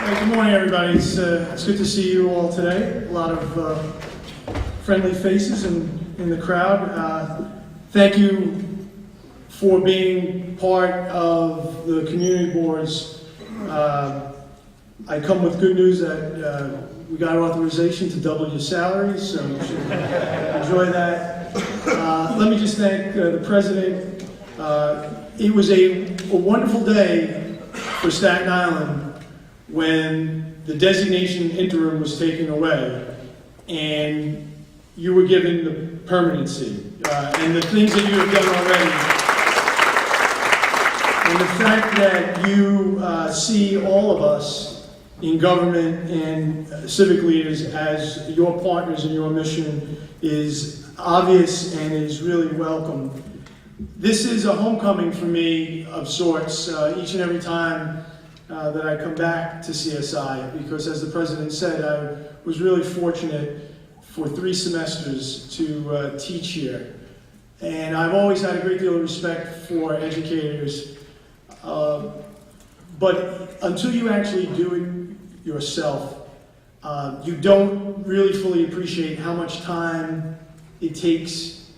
Hey, good morning, everybody. It's good to see you all today. A lot of friendly faces in the crowd. Thank you for being part of the community boards. I come with good news that we got authorization to double your salaries, so you should enjoy that. Let me just thank the president. It was a wonderful day for Staten Island when the designation interim was taken away and you were given the permanency and the things that you have done already. And the fact that you see all of us in government and civic leaders as your partners in your mission is obvious and is really welcome. This is a homecoming for me of sorts each and every time that I come back to CSI, because as the president said, I was really fortunate for 3 semesters to teach here. And I've always had a great deal of respect for educators, but until you actually do it yourself, you don't really fully appreciate how much time it takes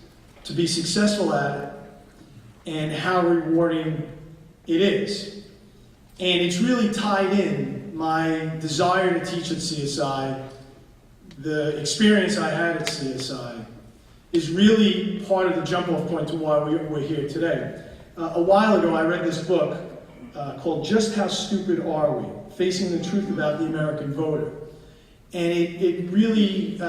to be successful at it and how rewarding it is. And it's really tied in, my desire to teach at CSI, the experience I had at CSI, is really part of the jump-off point to why we're here today. A while ago, I read this book called Just How Stupid Are We? Facing the Truth About the American Voter. And it really,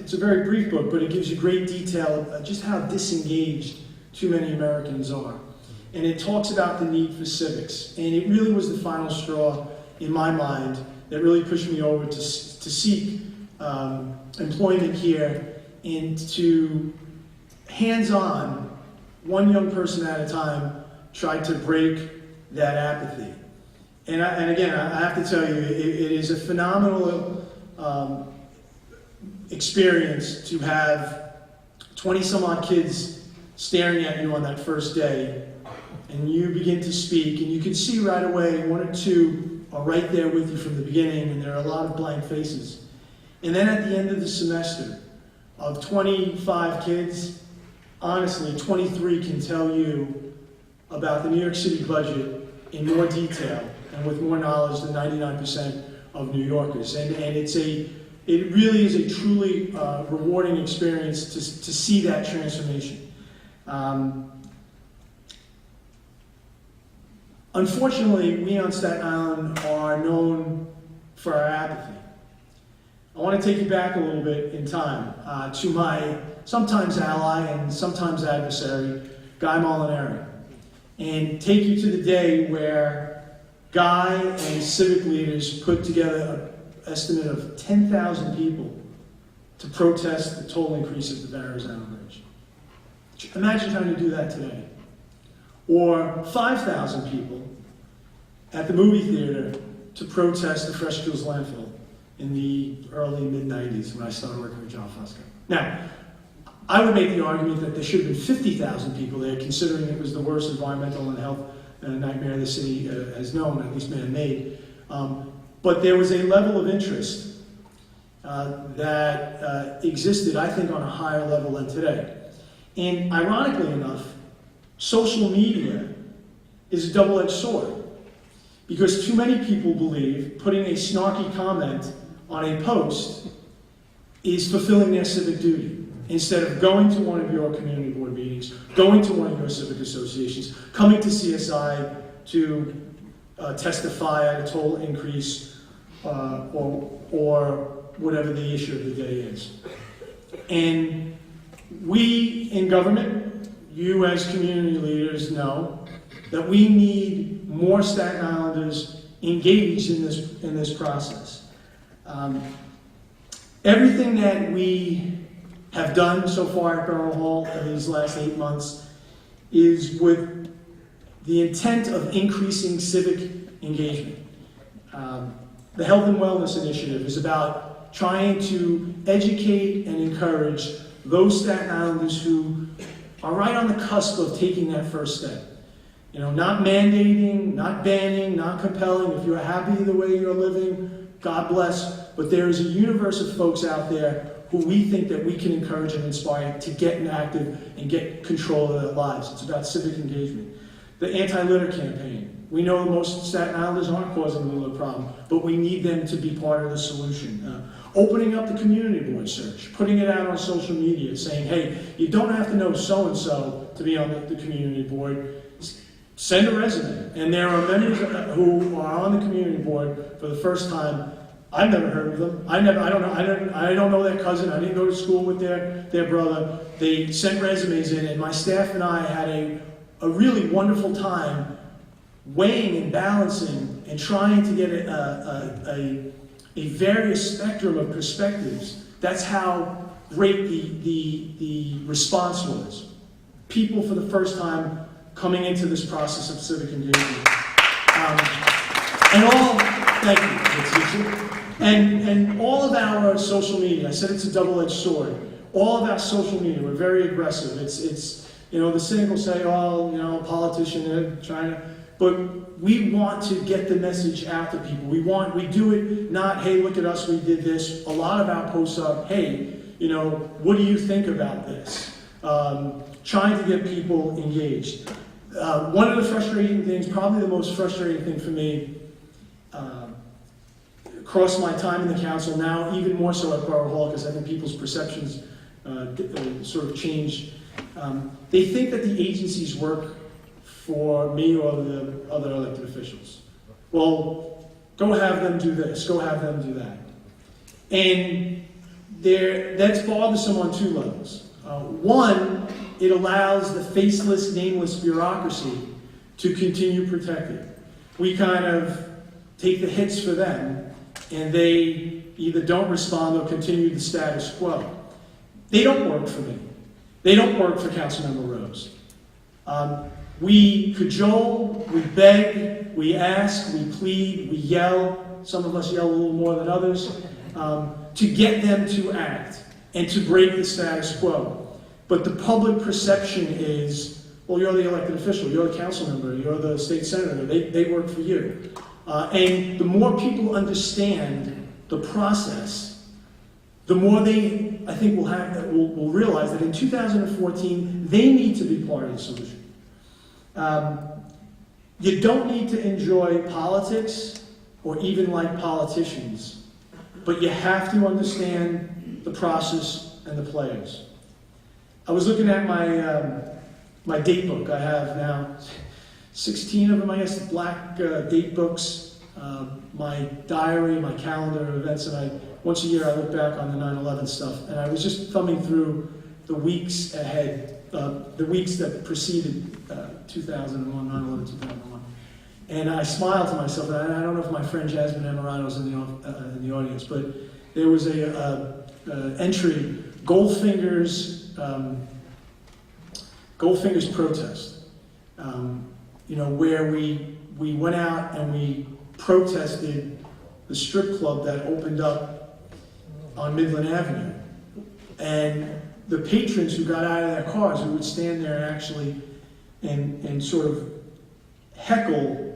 it's a very brief book, but it gives you great detail of just how disengaged too many Americans are. And it talks about the need for civics. And it really was the final straw, in my mind, that really pushed me over to seek employment here and to, hands-on, one young person at a time, try to break that apathy. And again, I have to tell you, it is a phenomenal experience to have 20-some-odd kids staring at you on that first day, and you begin to speak, and you can see right away 1 or 2 are right there with you from the beginning, and there are a lot of blank faces. And then at the end of the semester, of 25 kids, honestly, 23 can tell you about the New York City budget in more detail and with more knowledge than 99% of New Yorkers. And it really is a truly rewarding experience to see that transformation. Unfortunately, we on Staten Island are known for our apathy. I want to take you back a little bit in time to my sometimes ally and sometimes adversary, Guy Molinari, and take you to the day where Guy and civic leaders put together an estimate of 10,000 people to protest the toll increase at the Barrows Island Bridge. Imagine trying to do that today. Or 5,000 people at the movie theater to protest the Fresh Skills landfill in the early mid-90s when I started working with John Fusco. Now, I would make the argument that there should have been 50,000 people there, considering it was the worst environmental and health nightmare the city has known, at least man-made. But there was a level of interest that existed, I think, on a higher level than today. And ironically enough, social media is a double-edged sword, because too many people believe putting a snarky comment on a post is fulfilling their civic duty, instead of going to one of your community board meetings, going to one of your civic associations, coming to CSI to testify at a toll increase or whatever the issue of the day is. And we in government, you as community leaders, know that we need more Staten Islanders engaged in this process. Everything that we have done so far at Borough Hall in these last 8 months is with the intent of increasing civic engagement. The Health and Wellness Initiative is about trying to educate and encourage those Staten Islanders who are right on the cusp of taking that first step. Not mandating, not banning, not compelling. If you're happy the way you're living, God bless. But there is a universe of folks out there who we think that we can encourage and inspire to get active and get control of their lives. It's about civic engagement. The anti-litter campaign. We know most Staten Islanders aren't causing the litter problem, but we need them to be part of the solution. Opening up the community board search, putting it out on social media, saying, hey, you don't have to know so-and-so to be on the community board. Send a resume. And there are many who are on the community board for the first time. I've never heard of them. I don't know their cousin. I didn't go to school with their brother. They sent resumes in, and my staff and I had a really wonderful time weighing and balancing and trying to get a various spectrum of perspectives. That's how great the response was. People for the first time coming into this process of civic engagement. Thank you, teacher. And all of our social media, I said it's a double-edged sword. All of our social media, we're very aggressive. It's the cynic will say, oh, politician, trying to, but we want to get the message out to people. We do it not, hey, look at us, we did this. A lot of our posts are, hey, what do you think about this? Trying to get people engaged. One of the frustrating things, probably the most frustrating thing for me, across my time in the council, now even more so at Borough Hall, because I think people's perceptions sort of change. They think that the agencies work for me or the other elected officials. Well, go have them do this, go have them do that. And that's bothersome on two levels. One, it allows the faceless, nameless bureaucracy to continue protected. We kind of take the hits for them, and they either don't respond or continue the status quo. They don't work for me. They don't work for Councilmember Rose. We cajole, we beg, we ask, we plead, we yell. Some of us yell a little more than others, to get them to act and to break the status quo. But the public perception is, well, you're the elected official, you're the council member, you're the state senator, they work for you. And the more people understand the process, the more they, I think, will realize that in 2014, they need to be part of the solution. You don't need to enjoy politics or even like politicians, but you have to understand the process and the players. I was looking at my date book. I have now 16 of them, I guess, black date books, my diary, my calendar of events, and once a year I look back on the 9/11 stuff, and I was just thumbing through the weeks ahead, the weeks that preceded 2001, 9/11, 2001. And I smiled to myself, and I don't know if my friend Jasmine Amarano's in the audience, but there was a entry, Goldfinger's protest, where we went out and we protested the strip club that opened up on Midland Avenue. And the patrons who got out of their cars, who would stand there actually and sort of heckle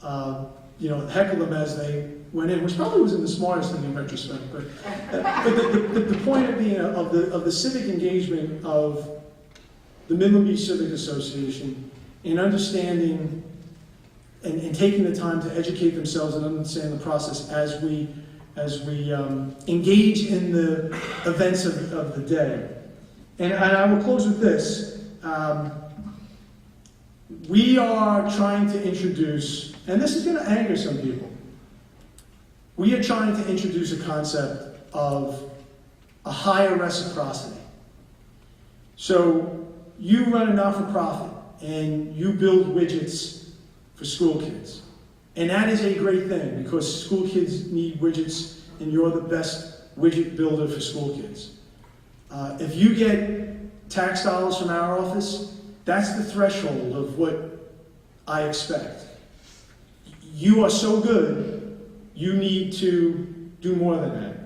them as they went in, which probably wasn't the smartest thing in retrospect. But the point of being of the civic engagement of the Midland Beach Civic Association in understanding and taking the time to educate themselves and understand the process as we engage in the events of the day. And I will close with this. We are trying to introduce, and this is going to anger some people, we are trying to introduce a concept of a higher reciprocity. So you run a not-for-profit and you build widgets for school kids. And that is a great thing because school kids need widgets and you're the best widget builder for school kids. If you get tax dollars from our office, that's the threshold of what I expect. You are so good, you need to do more than that.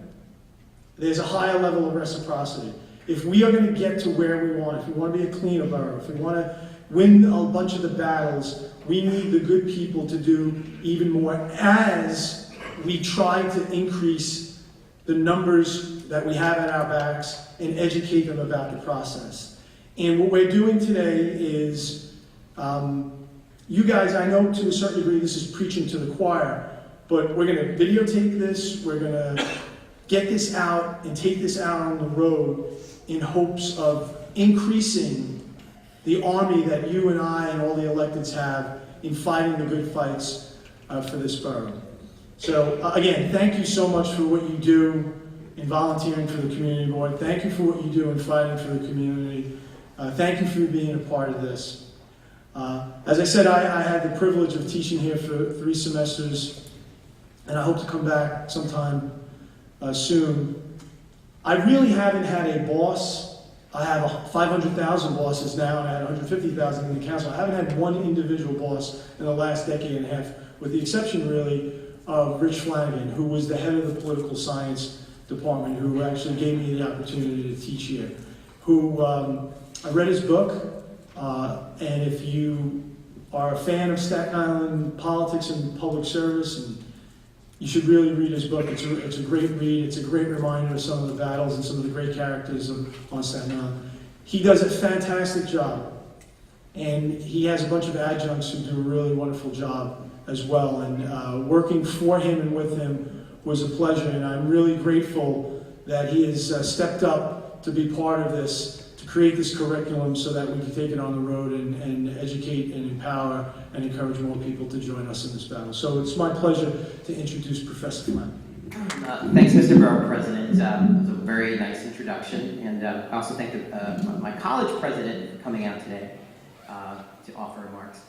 There's a higher level of reciprocity. If we are going to get to where we want, if we want to be a cleaner borough, if we want to win a bunch of the battles, we need the good people to do even more as we try to increase the numbers that we have at our backs and educate them about the process. And what we're doing today is, you guys, I know to a certain degree this is preaching to the choir, but we're going to videotape this, we're going to get this out and take this out on the road in hopes of increasing the army that you and I and all the electeds have in fighting the good fights for this borough. So again, thank you so much for what you do in volunteering for the community board. Thank you for what you do in fighting for the community. Thank you for being a part of this. As I said, I had the privilege of teaching here for 3 semesters, and I hope to come back sometime soon. I really haven't had a boss. I have 500,000 bosses now, and I had 150,000 in the council. I haven't had one individual boss in the last decade and a half, with the exception, really, of Rich Flanagan, who was the head of the political science department, who actually gave me the opportunity to teach here. I read his book, and if you are a fan of Staten Island politics and public service, and you should really read his book. It's a great read. It's a great reminder of some of the battles and some of the great characters on Staten Island. He does a fantastic job, and he has a bunch of adjuncts who do a really wonderful job as well. And working for him and with him was a pleasure, and I'm really grateful that he has stepped up to be part of this, to create this curriculum so that we can take it on the road and educate and empower and encourage more people to join us in this battle. So it's my pleasure to introduce Professor Flanagan. Thanks, Mr. Borough President. It was a very nice introduction, and I also thank my college president for coming out today to offer remarks.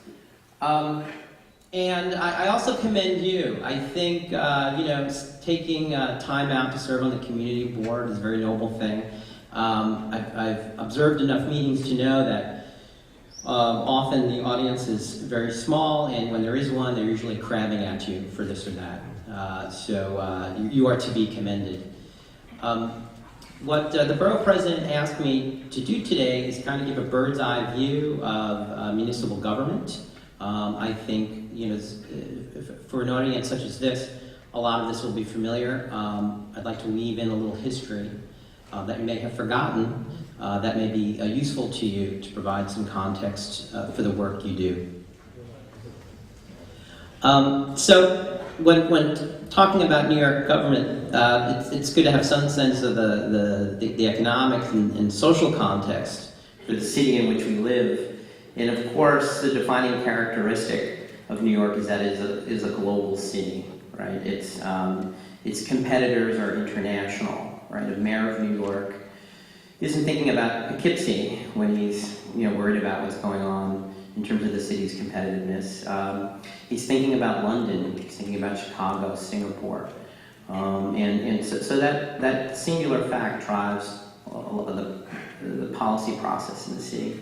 And I also commend you. I think taking time out to serve on the community board is a very noble thing. I've observed enough meetings to know that often the audience is very small, and when there is one, they're usually crabbing at you for this or that. So you are to be commended. What the borough president asked me to do today is kind of give a bird's eye view of municipal government. I think, for an audience such as this, a lot of this will be familiar. I'd like to weave in a little history that you may have forgotten, that may be useful to you to provide some context for the work you do. So when talking about New York government, it's good to have some sense of the economic and social context for the city in which we live. And of course, the defining characteristic of New York is that it is a global city, right? Its competitors are international. Right, the mayor of New York isn't thinking about Poughkeepsie when he's worried about what's going on in terms of the city's competitiveness. He's thinking about London. He's thinking about Chicago, Singapore, and so that singular fact drives the policy process in the city.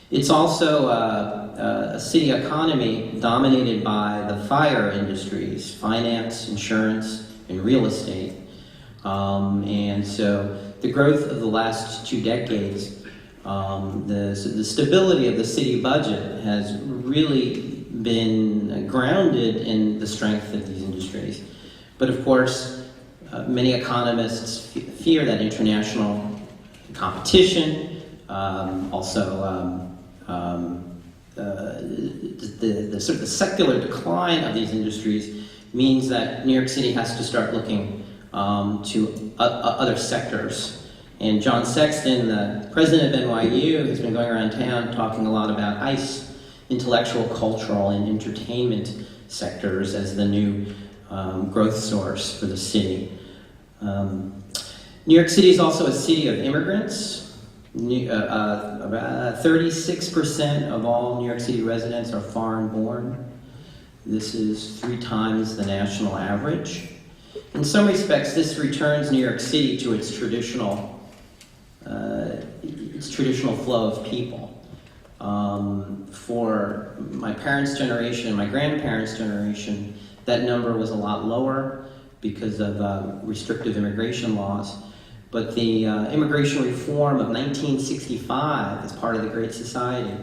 It's also a city economy dominated by the FIRE industries: finance, insurance, and real estate. And so the growth of the last 2 decades, the stability of the city budget has really been grounded in the strength of these industries. But of course, many economists fear that international competition, also the sort of the secular decline of these industries means that New York City has to start looking to other sectors. And John Sexton, the president of NYU, has been going around town talking a lot about ICE, intellectual, cultural, and entertainment sectors as the new growth source for the city. New York City is also a city of immigrants. 36% of all New York City residents are foreign born. This is 3 times the national average. In some respects, this returns New York City to its traditional flow of people. For my parents' generation and my grandparents' generation, that number was a lot lower because of restrictive immigration laws. But the immigration reform of 1965, as part of the Great Society,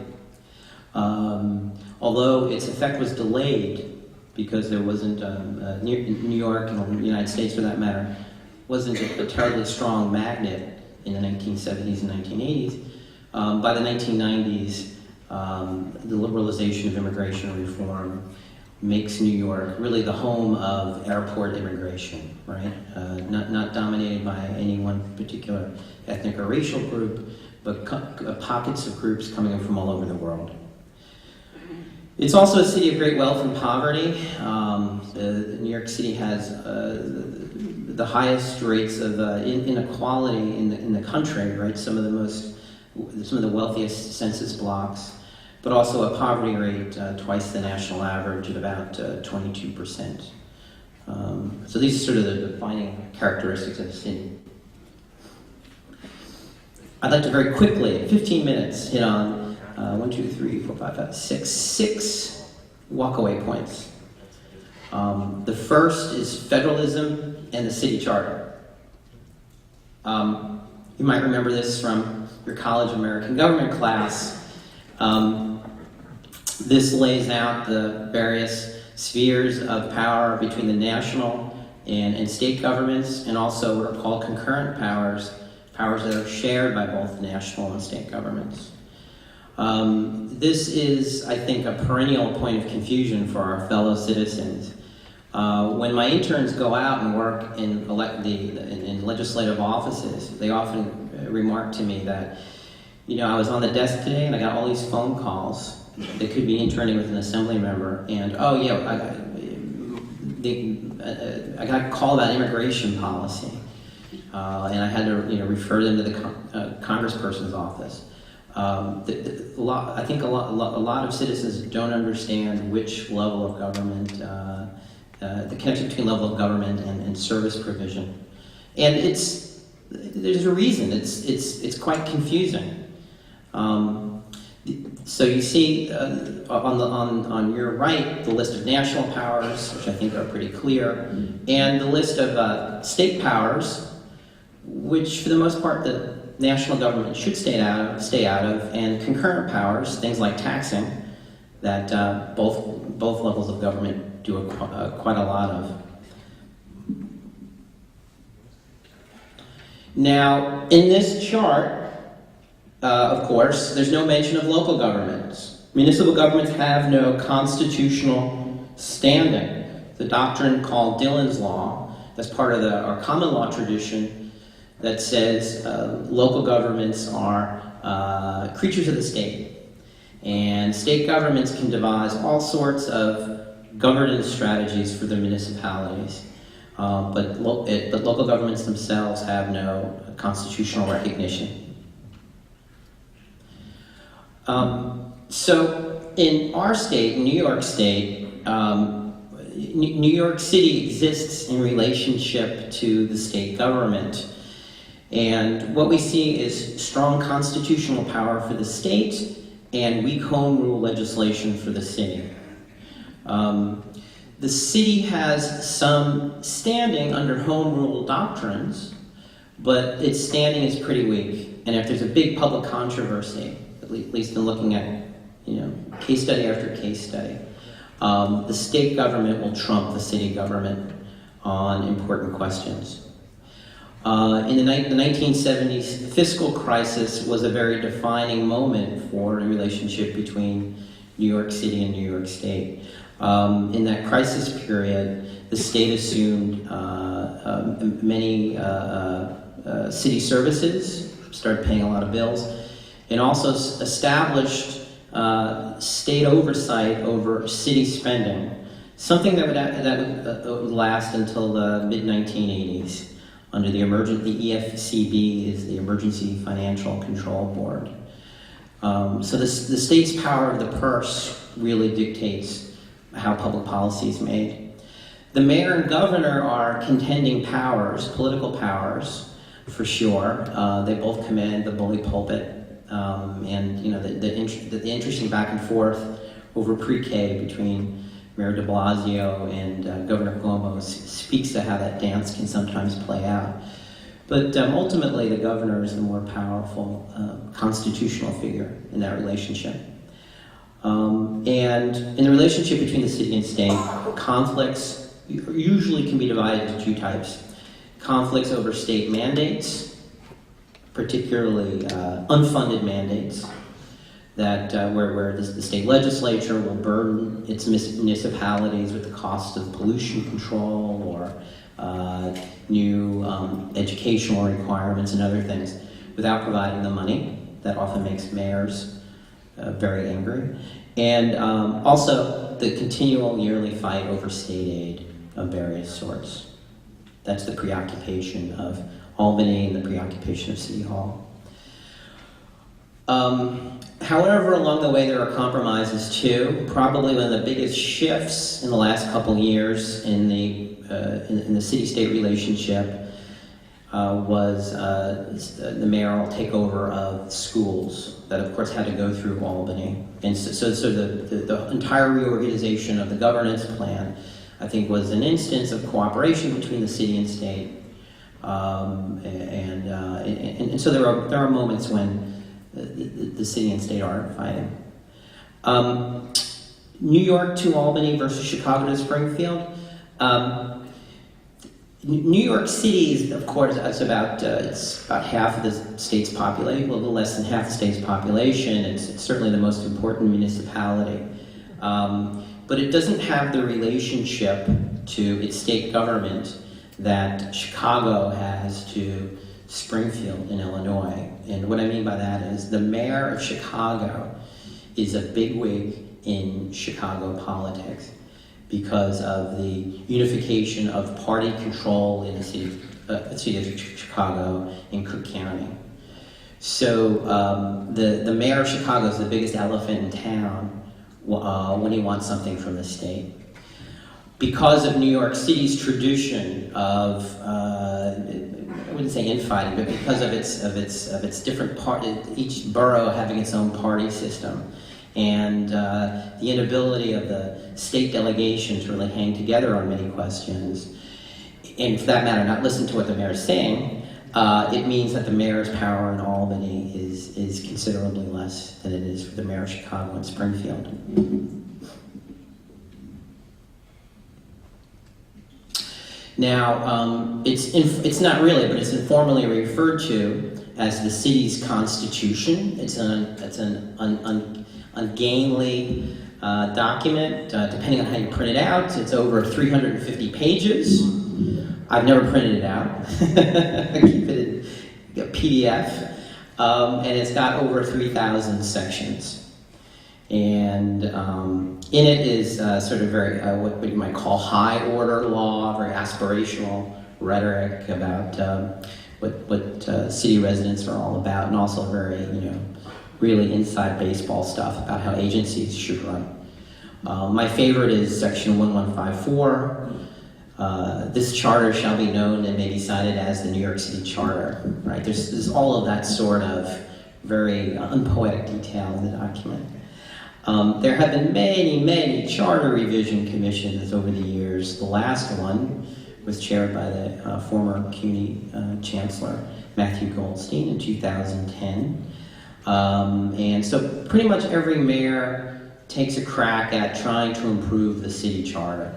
Although its effect was delayed because there wasn't, New York and the United States for that matter, wasn't a terribly strong magnet in the 1970s and 1980s. By the 1990s, the liberalization of immigration reform makes New York really the home of airport immigration, right? Not dominated by any one particular ethnic or racial group, but pockets of groups coming in from all over the world. It's also a city of great wealth and poverty. New York City has the highest rates of inequality in the country, right? Some of the wealthiest census blocks, but also a poverty rate twice the national average at about 22%. So these are sort of the defining characteristics of the city. I'd like to very quickly, 15 minutes, hit on 6 walkaway points. The first is federalism and the city charter. You might remember this from your College of American Government class. This lays out the various spheres of power between the national and state governments, and also what are called concurrent powers that are shared by both national and state governments. This is, I think, a perennial point of confusion for our fellow citizens. When my interns go out and work in legislative offices, they often remark to me that, I was on the desk today and I got all these phone calls. They could be interning with an assembly member, and I got a call about immigration policy, and I had to refer them to the congressperson's office. I think a lot of citizens don't understand which level of government, the connection between level of government and service provision, and there's a reason. It's quite confusing. So you see on your right the list of national powers, which I think are pretty clear, and the list of state powers, which for the most part the national government should stay out of, and concurrent powers, things like taxing, that both levels of government do quite a lot of. Now, in this chart, of course, there's no mention of local governments. Municipal governments have no constitutional standing. The doctrine called Dillon's Law, that's part of our common law tradition, that says local governments are creatures of the state. And state governments can devise all sorts of governance strategies for their municipalities. But local governments themselves have no constitutional recognition. So in our state, New York State, New York City exists in relationship to the state government. And what we see is strong constitutional power for the state and weak home rule legislation for the city. The city has some standing under home rule doctrines, but its standing is pretty weak. And if there's a big public controversy, at least in looking at case study after case study, the state government will trump the city government on important questions. In the 1970s, fiscal crisis was a very defining moment for the relationship between New York City and New York State. In that crisis period, the state assumed many city services, started paying a lot of bills, and also established state oversight over city spending, something that would last until the mid-1980s. Under the EFCB is the Emergency Financial Control Board. So the state's power of the purse really dictates how public policy is made. The mayor and governor are contending powers, political powers, for sure. They both command the bully pulpit, and the interesting back and forth over pre-K between Mayor de Blasio and Governor Cuomo speaks to how that dance can sometimes play out. But ultimately, the governor is the more powerful constitutional figure in that relationship. And in the relationship between the city and state, conflicts usually can be divided into two types. Conflicts over state mandates, particularly unfunded mandates, that where the state legislature will burden its municipalities with the cost of pollution control or new educational requirements and other things without providing the money. That often makes mayors very angry. And also the continual yearly fight over state aid of various sorts. That's the preoccupation of Albany and the preoccupation of City Hall. However, along the way there are compromises too. Probably one of the biggest shifts in the last couple years in the city-state relationship was the mayoral takeover of schools that, of course, had to go through Albany. And so the entire reorganization of the governance plan, I think, was an instance of cooperation between the city and state. And so there are moments when the city and state are fighting. New York to Albany versus Chicago to Springfield. New York City is, of course, it's about half of the state's population, a little less than half the state's population. It's certainly the most important municipality. But it doesn't have the relationship to its state government that Chicago has to Springfield in Illinois. And what I mean by that is the mayor of Chicago is a bigwig in Chicago politics because of the unification of party control in the city of Chicago in Cook County. So the mayor of Chicago is the biggest elephant in town when he wants something from the state. Because of New York City's tradition of, I wouldn't say infighting, but because of its different each borough having its own party system, and the inability of the state delegation to really hang together on many questions, and for that matter, not listen to what the mayor is saying, it means that the mayor's power in Albany is considerably less than it is for the mayor of Chicago and Springfield. Now, it's not really, but it's informally referred to as the city's constitution. It's an ungainly document, depending on how you print it out. It's over 350 pages. I've never printed it out. I keep it in a PDF. And it's got over 3,000 sections. And in it is sort of very, what you might call high order law, very aspirational rhetoric about what city residents are all about, and also very, really inside baseball stuff about how agencies should run. My favorite is section 1154. This charter shall be known and may be cited as the New York City Charter, right? There's all of that sort of very unpoetic detail in the document. There have been many charter revision commissions over the years. The last one was chaired by the former CUNY Chancellor, Matthew Goldstein, in 2010. And so pretty much every mayor takes a crack at trying to improve the city charter.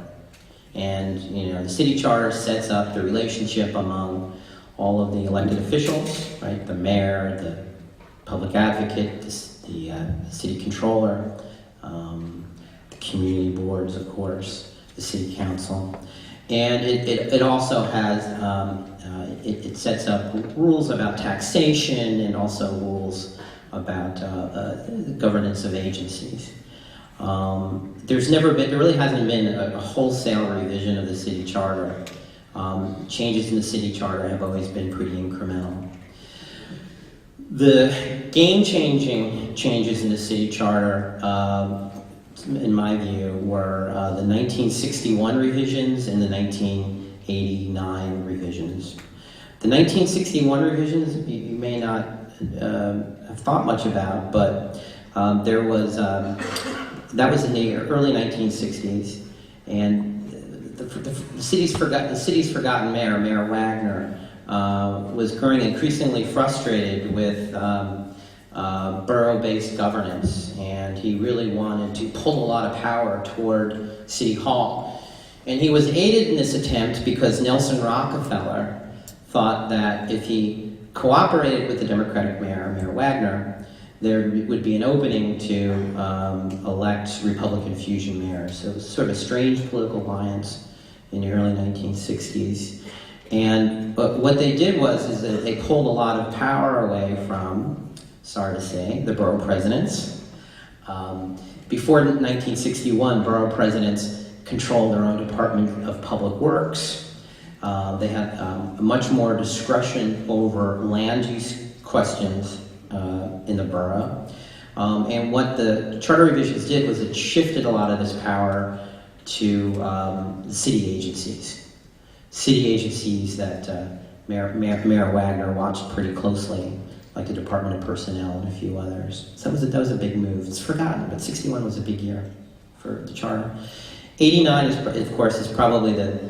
And the city charter sets up the relationship among all of the elected officials, right? The mayor, the public advocate, the city controller, the community boards, of course, the city council. And it also has, it sets up rules about taxation and also rules about governance of agencies. There really hasn't been a wholesale revision of the city charter. Changes in the city charter have always been pretty incremental. The game-changing changes in the city charter, in my view, were the 1961 revisions and the 1989 revisions. The 1961 revisions you may not have thought much about, but that was in the early 1960s, and the city's forgotten mayor, Mayor Wagner, was growing increasingly frustrated with borough-based governance, and he really wanted to pull a lot of power toward City Hall. And he was aided in this attempt because Nelson Rockefeller thought that if he cooperated with the Democratic mayor, Mayor Wagner, there would be an opening to elect Republican fusion mayors. So it was sort of a strange political alliance in the early 1960s. And what they did was that they pulled a lot of power away from, sorry to say, the borough presidents. Before 1961, borough presidents controlled their own Department of Public Works. They had much more discretion over land use questions in the borough. And what the charter revisions did was it shifted a lot of this power to the city agencies. City agencies that Mayor Wagner watched pretty closely, like the Department of Personnel and a few others. So that was a big move. It's forgotten, but 61 was a big year for the charter. 89 is, of course, is probably the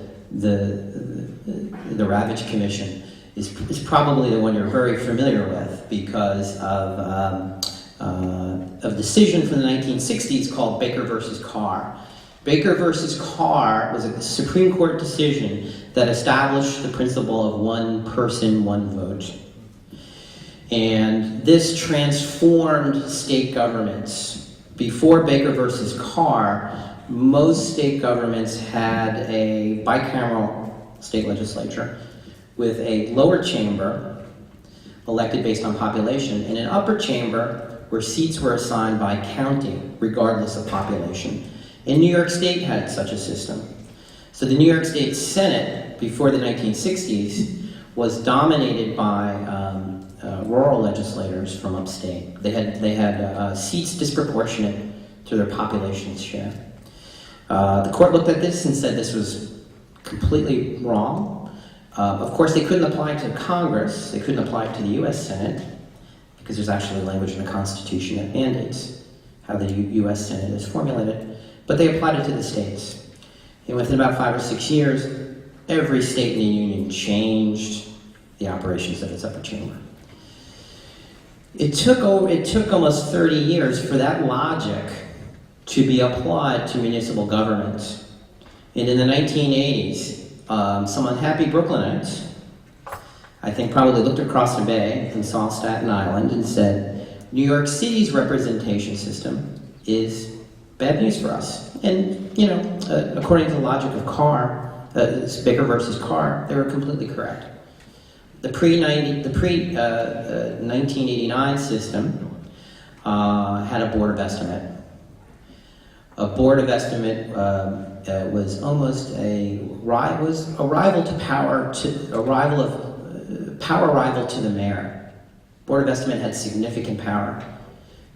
Ravitch Commission is probably the one you're very familiar with because of a decision from the 1960s called Baker versus Carr. Baker versus Carr was a Supreme Court decision that established the principle of one person, one vote. And this transformed state governments. Before Baker versus Carr, most state governments had a bicameral state legislature with a lower chamber elected based on population and an upper chamber where seats were assigned by county regardless of population. And New York State had such a system. So the New York State Senate before the 1960s was dominated by rural legislators from upstate. They had seats disproportionate to their population's share. The court looked at this and said this was completely wrong. Of course, they couldn't apply it to Congress. They couldn't apply it to the U.S. Senate because there's actually language in the Constitution that mandates how the U.S. Senate is formulated. But they applied it to the states. And within about 5 or 6 years, every state in the Union changed the operations of its upper chamber. It took almost 30 years for that logic to be applied to municipal government. And in the 1980s, some unhappy Brooklynites, I think, probably looked across the bay and saw Staten Island and said, New York City's representation system is bad news for us. And, you know, according to the logic of Carr, Baker versus Carr, they were completely correct. The pre-1989 system had a board of estimate. A board of estimate was almost a rival to power, power rival to the mayor. Board of estimate had significant power.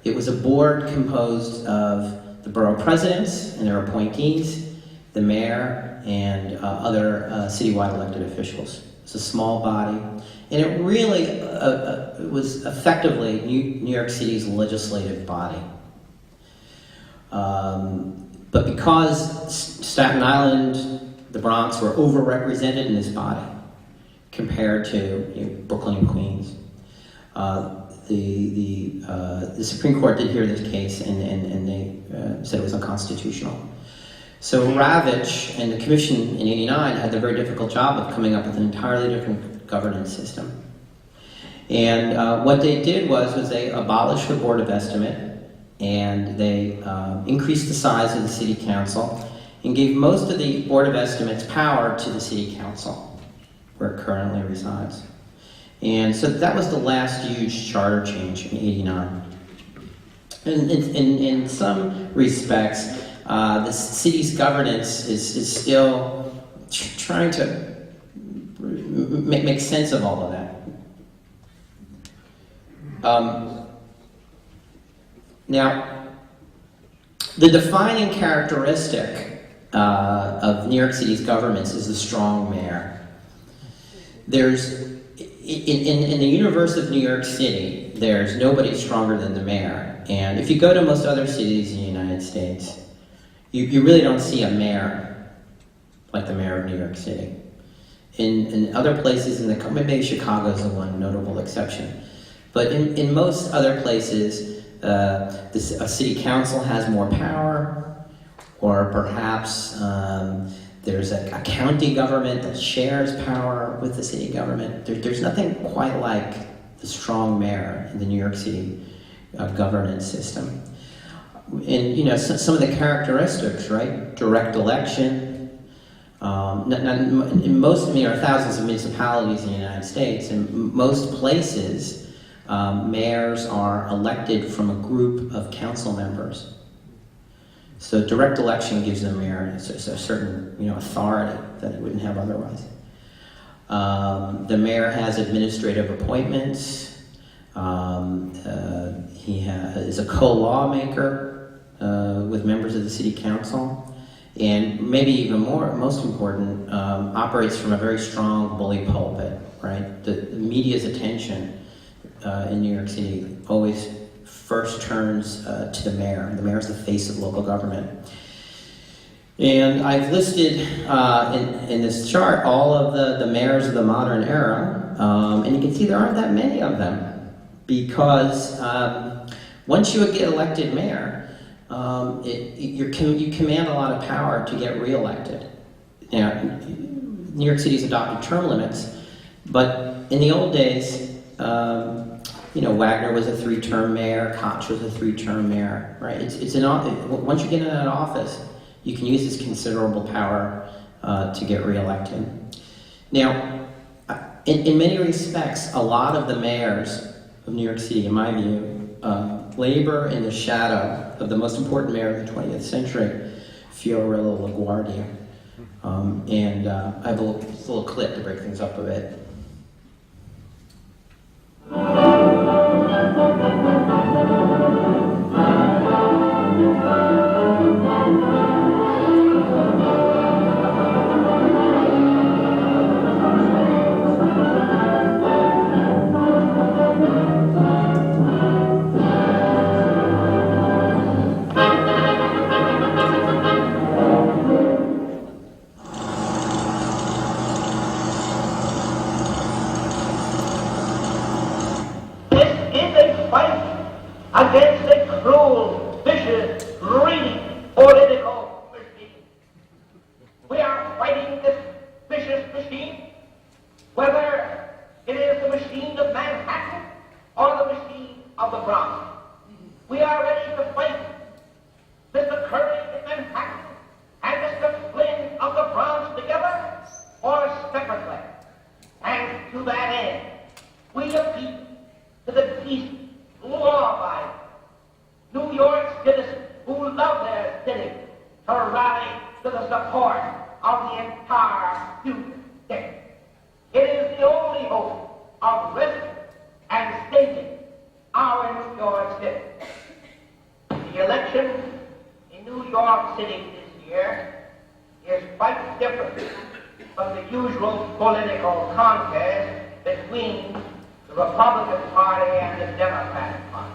It was a board composed of the borough presidents and their appointees, the mayor, and other citywide elected officials. It's a small body, and it really was effectively New York City's legislative body. But because Staten Island, the Bronx were overrepresented in this body compared to Brooklyn and Queens, the Supreme Court did hear this case and they said it was unconstitutional. So Ravitch and the Commission in '89 had the very difficult job of coming up with an entirely different governance system. And what they did was they abolished the Board of Estimate and they increased the size of the City Council and gave most of the Board of Estimate's power to the City Council, where it currently resides. And so that was the last huge charter change in '89. And in some respects, the city's governance is still trying to make sense of all of that. Now, the defining characteristic of New York City's governments is the strong mayor. There's in the universe of New York City, there's nobody stronger than the mayor. And if you go to most other cities in the United States, you really don't see a mayor like the mayor of New York City. In other places, maybe Chicago is the one notable exception. But in most other places, a city council has more power, or perhaps there's a county government that shares power with the city government. There's nothing quite like the strong mayor in the New York City governance system. And you know, some of the characteristics, right? Direct election. In most, there are thousands of municipalities in the United States. In most places, mayors are elected from a group of council members. So direct election gives the mayor a certain, authority that it wouldn't have otherwise. The mayor has administrative appointments. He is a co-lawmaker with members of the city council. And maybe even most important, operates from a very strong bully pulpit, right? The media's attention in New York City always first turns to the mayor. The mayor is the face of local government. And I've listed in this chart all of the mayors of the modern era, and you can see there aren't that many of them, because once you get elected mayor, you command a lot of power to get reelected. New York City's adopted term limits, but in the old days, Wagner was a 3-term mayor, Koch was a 3-term mayor, right? Once you get in that office, you can use this considerable power to get reelected. Now, in many respects, a lot of the mayors of New York City, in my view, labor in the shadow of the most important mayor of the 20th century, Fiorello LaGuardia. And I have a little clip to break things up a bit. Against a cruel, vicious, greedy, political machine. We are fighting this vicious machine, whether it is the machine of Manhattan or the machine of the Bronx. We are ready to fight Mr. Curry in Manhattan and Mr. Flynn of the Bronx together or separately. And to that end, we appeal to the peace, law-abiding New York citizens who love their city to rally to the support of the entire student state. It is the only hope of rescue and saving our New York City. The election in New York City this year is quite different from the usual political contest between the Republican Party and the Democratic Party.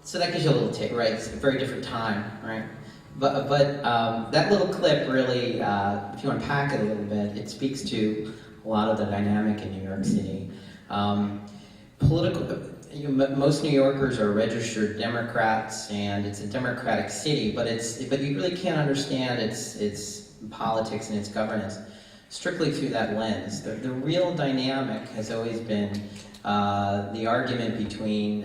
So that gives you a little take, right? It's a very different time, right? But that little clip really, if you unpack it a little bit, it speaks to a lot of the dynamic in New York City. Most New Yorkers are registered Democrats, and it's a Democratic city, but you really can't understand its politics and its governance strictly through that lens. The real dynamic has always been the argument between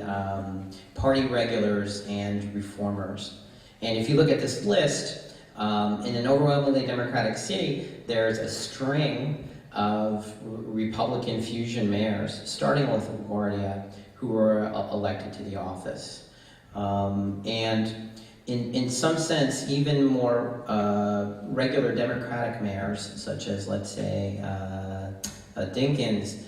party regulars and reformers. And if you look at this list, in an overwhelmingly Democratic city, there's a string of Republican fusion mayors, starting with LaGuardia, who were elected to the office. And in some sense, even more regular Democratic mayors, such as, let's say, Dinkins,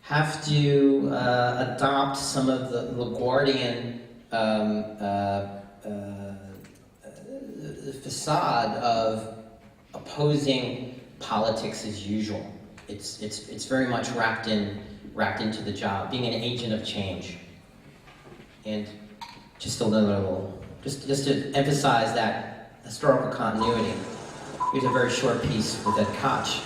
have to adopt some of the LaGuardian facade of opposing politics as usual. It's very much wrapped into the job, being an agent of change. And just another little just to emphasize that historical continuity, here's a very short piece with Ed Koch.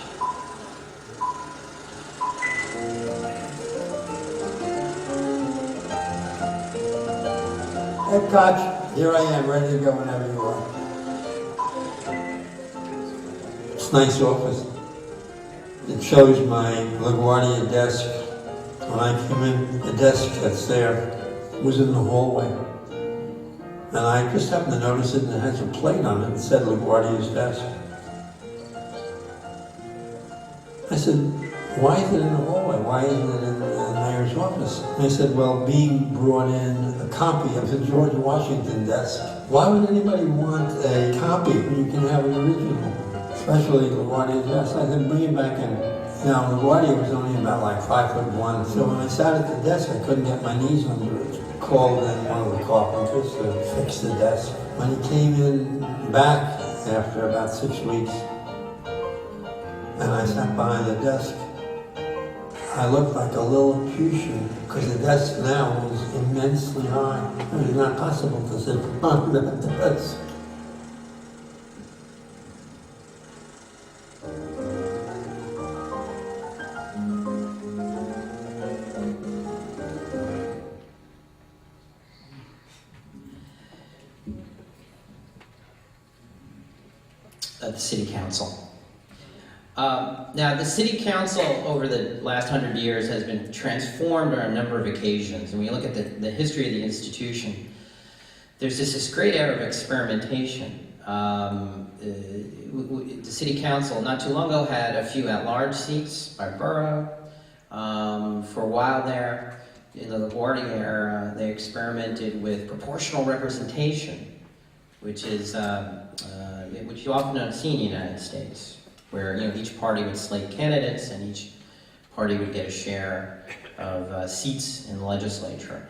Ed Koch, here I am, ready to go whenever you are. It's a nice office. It shows my LaGuardia desk. When I came in, the desk that's there was in the hallway. And I just happened to notice it, and it has a plate on it that said LaGuardia's desk. I said, why is it in the hallway? Why isn't it in the mayor's office? And they said, well, being brought in a copy of the George Washington desk. Why would anybody want a copy when you can have an original? Especially LaGuardia's desk. I said, bring it back in. Now, LaGuardia was only about like 5'1", so when I sat at the desk, I couldn't get my knees under it. Called in one of the carpenters to fix the desk. When he came in back after about 6 weeks, and I sat behind the desk, I looked like a Lilliputian because the desk now was immensely high. It was not possible to sit behind that desk. The City Council. Now, the City Council over the last 100 years has been transformed on a number of occasions. And when you look at the history of the institution, there's this great era of experimentation. The City Council, not too long ago, had a few at-large seats by borough. For a while there, in the LaGuardia era, they experimented with proportional representation, which is which you often don't see in the United States, where each party would slate candidates and each party would get a share of seats in the legislature.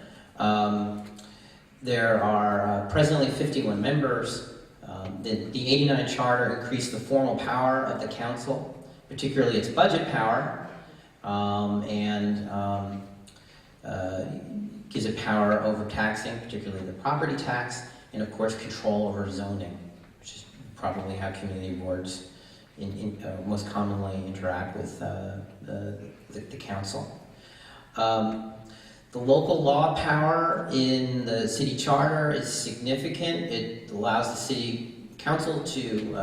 There are presently 51 members. The 89 charter increased the formal power of the council, particularly its budget power, and gives it power over taxing, particularly the property tax, and of course control over zoning, which is probably how community boards most commonly interact with the council. The local law power in the city charter is significant. It allows the city council to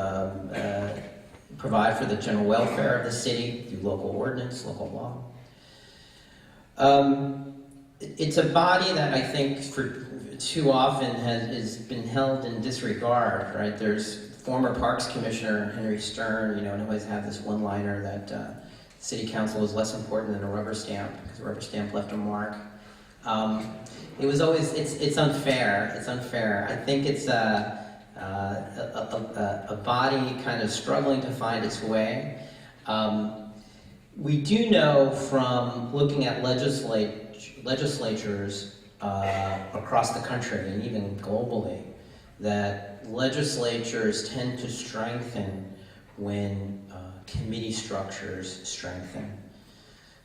provide for the general welfare of the city through local ordinance, local law. It's a body that I think for too often has been held in disregard, right? There's former Parks Commissioner Henry Stern, and always have this one-liner that city council is less important than a rubber stamp because a rubber stamp left a mark. It was always, it's unfair. It's unfair. I think it's a body kind of struggling to find its way. We do know from looking at legislatures across the country and even globally that legislatures tend to strengthen when committee structures strengthen.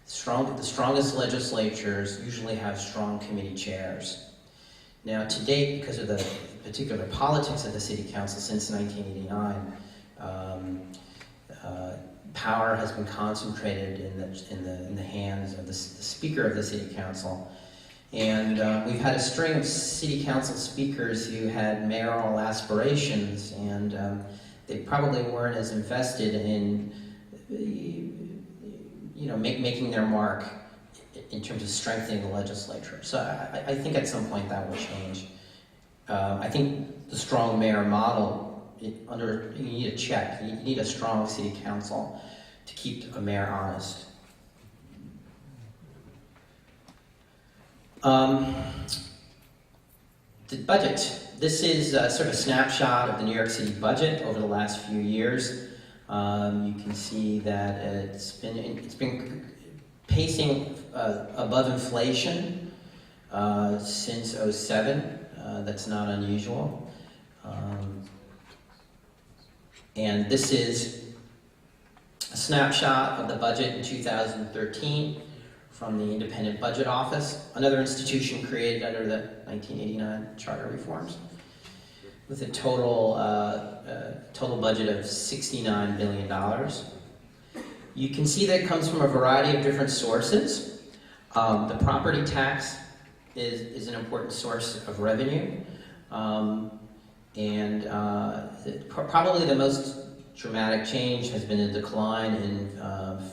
The strongest legislatures usually have strong committee chairs. Now, to date, because of the particular politics of the City Council since 1989, power has been concentrated in the hands of the Speaker of the City Council. And we've had a string of City Council speakers who had mayoral aspirations, and they probably weren't as invested in making their mark in terms of strengthening the legislature. So I think at some point that will change. I think the strong mayor model, you need a check. You need a strong city council to keep a mayor honest. The budget. This is sort of a snapshot of the New York City budget over the last few years. You can see that it's been pacing above inflation since '07. That's not unusual. And this is a snapshot of the budget in 2013 from the Independent Budget Office, another institution created under the 1989 charter reforms. with a total budget of $69 billion. You can see that it comes from a variety of different sources. The property tax is an important source of revenue. Probably the most dramatic change has been a decline in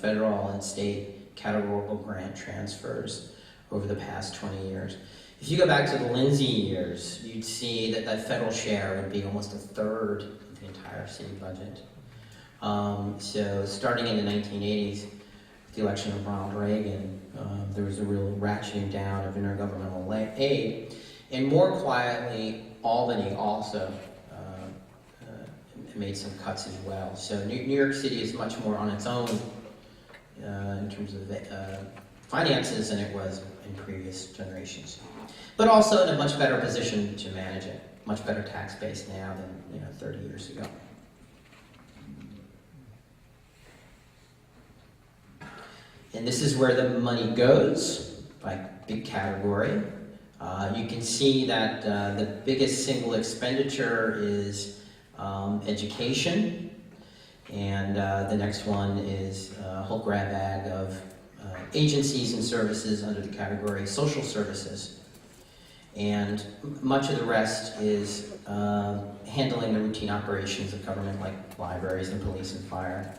federal and state categorical grant transfers over the past 20 years. If you go back to the Lindsay years, you'd see that that federal share would be almost a third of the entire city budget. So starting in the 1980s, with the election of Ronald Reagan, there was a real ratcheting down of intergovernmental aid. And more quietly, Albany also made some cuts as well. So New York City is much more on its own in terms of finances than it was in previous generations. But also in a much better position to manage it. Much better tax base now than 30 years ago. And this is where the money goes by big category. You can see that the biggest single expenditure is education, and the next one is a whole grab bag of agencies and services under the category social services. And much of the rest is handling the routine operations of government like libraries and police and fire.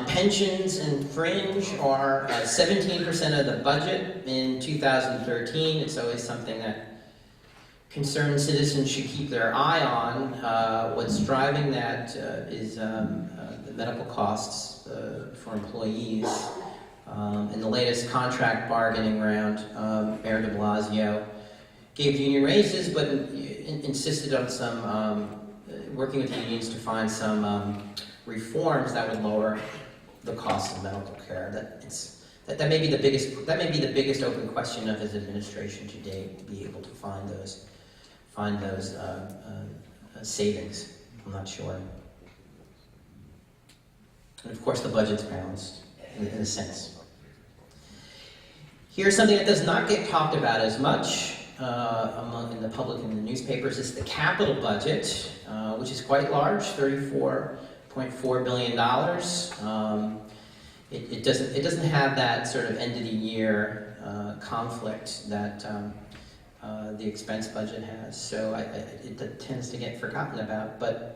Pensions and fringe are 17% of the budget in 2013. It's always something that concerned citizens should keep their eye on. What's driving that is the medical costs for employees. In the latest contract bargaining round, Mayor de Blasio gave union raises, but insisted on some working with the unions to find some reforms that would lower the cost of medical care. That may be the biggest open question of his administration to date. Be able to find those savings. I'm not sure. And of course, the budget's balanced in a sense. Here's something that does not get talked about as much in the public and the newspapers. Is the capital budget, which is quite large, $34.4 billion. It doesn't have that sort of end of the year conflict that the expense budget has. So it tends to get forgotten about. But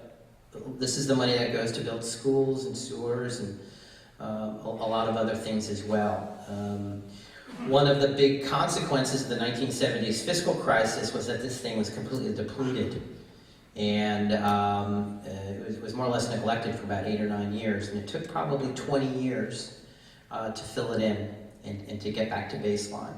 this is the money that goes to build schools and sewers and a lot of other things as well. One of the big consequences of the 1970s fiscal crisis was that this thing was completely depleted. And it was more or less neglected for about 8 or 9 years, and it took probably 20 years to fill it in and to get back to baseline.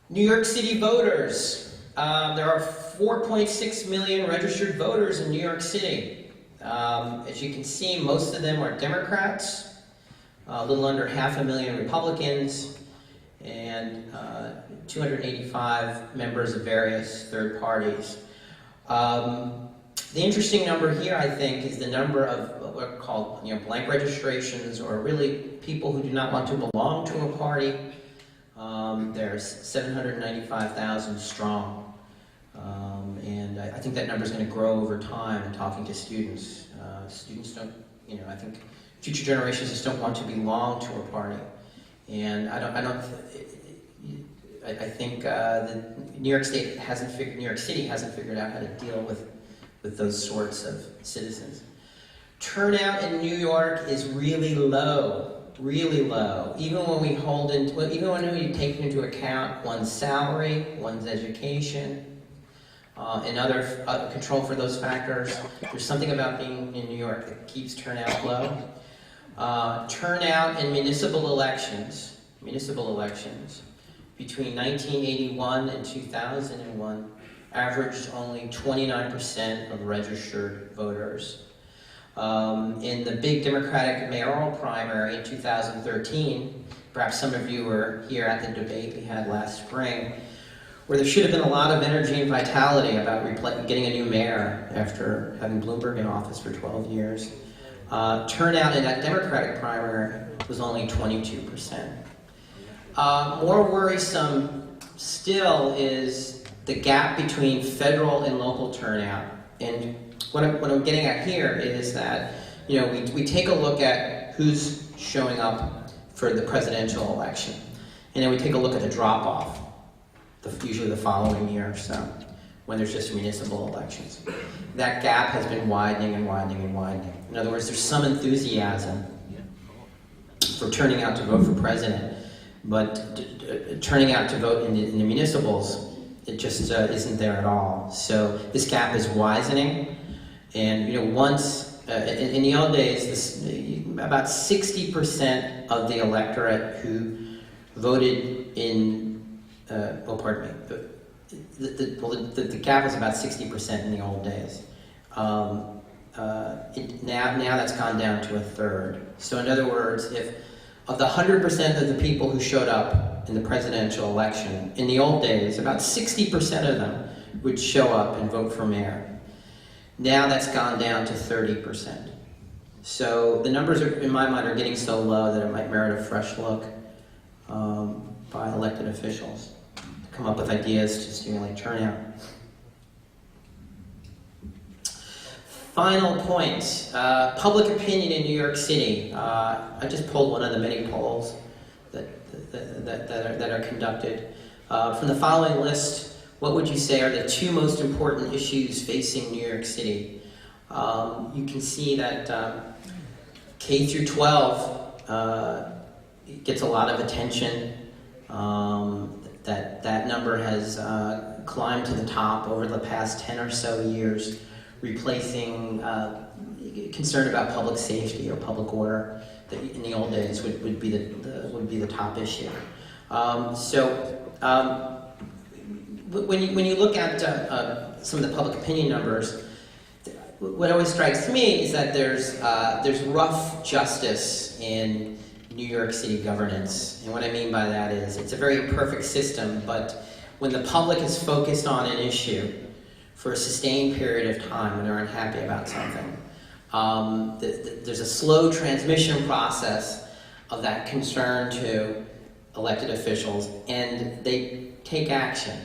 New York City voters. There are 4.6 million registered voters in New York City. As you can see, most of them are Democrats, a little under 500,000 Republicans, and 285 members of various third parties. The interesting number here, I think, is the number of what are called blank registrations, or really people who do not want to belong to a party. There's 795,000 strong. And I think that number is going to grow over time. Talking to students, students don't, I think future generations just don't want to belong to a party. And I think that New York City hasn't figured out how to deal with those sorts of citizens. Turnout in New York is really low, really low. Even when we take into account one's salary, one's education, and other control for those factors, there's something about being in New York that keeps turnout low. Turnout in municipal elections between 1981 and 2001 averaged only 29% of registered voters. In the big Democratic mayoral primary in 2013, perhaps some of you were here at the debate we had last spring, where there should have been a lot of energy and vitality about getting a new mayor after having Bloomberg in office for 12 years. Turnout in that Democratic primary was only 22%. More worrisome still is the gap between federal and local turnout. And what I'm getting at here is that, you know, we take a look at who's showing up for the presidential election, and then we take a look at the drop-off, usually the following year or so, when there's just municipal elections. That gap has been widening and widening and widening. In other words, there's some enthusiasm for turning out to vote for president, but turning out to vote in the municipals, it just isn't there at all. So this gap is widening, and you know, once in the old days, about 60% of the electorate who voted in pardon me. The gap was about 60% in the old days. Now that's gone down to a third. So in other words, if of the 100% of the people who showed up in the presidential election, in the old days, about 60% of them would show up and vote for mayor. Now that's gone down to 30%. So the numbers, in my mind, are getting so low that it might merit a fresh look by elected officials to come up with ideas to stimulate turnout. Final point, public opinion in New York City. I just pulled one of the many polls that are conducted. From the following list, what would you say are the two most important issues facing New York City? You can see that K through 12 gets a lot of attention. That number has climbed to the top over the past 10 or so years, replacing concern about public safety or public order that in the old days would be the top issue. When you look at some of the public opinion numbers, what always strikes me is that there's rough justice in New York City governance. And what I mean by that is it's a very imperfect system, but when the public is focused on an issue for a sustained period of time when they're unhappy about something, there's a slow transmission process of that concern to elected officials, and they take action.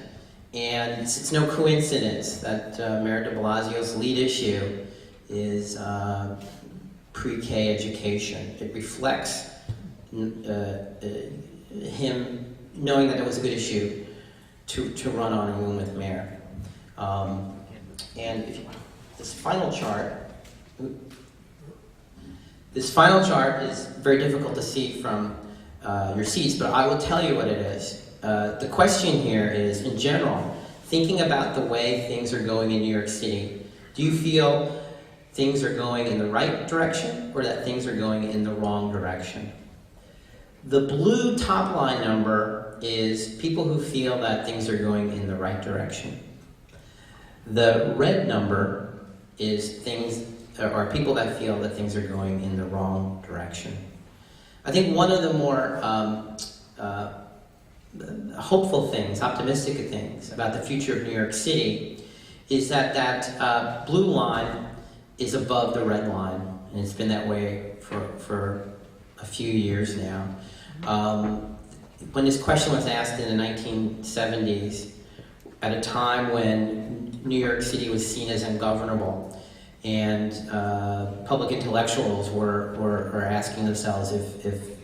And it's no coincidence that Mayor de Blasio's lead issue is pre-K education. It reflects him knowing that it was a good issue to run on and win with mayor. And this final chart is very difficult to see from your seats, but I will tell you what it is. The question here is, in general, thinking about the way things are going in New York City, do you feel things are going in the right direction or that things are going in the wrong direction? The blue top line number is people who feel that things are going in the right direction. The red number is people that feel that things are going in the wrong direction. I think one of the more hopeful things, optimistic things about the future of New York City is that blue line is above the red line, and it's been that way for a few years now. When this question was asked in the 1970s, at a time when New York City was seen as ungovernable, and public intellectuals were asking themselves if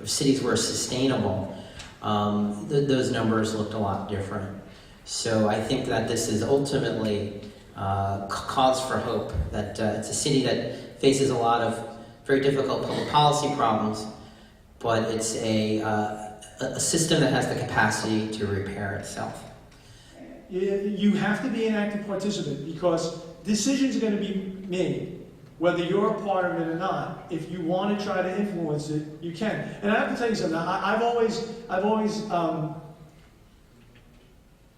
cities were sustainable, those numbers looked a lot different. So I think that this is ultimately cause for hope, that it's a city that faces a lot of very difficult public policy problems, but it's a system that has the capacity to repair itself. You have to be an active participant because decisions are going to be made, whether you're a part of it or not. If you want to try to influence it, you can. And I have to tell you something. I've always,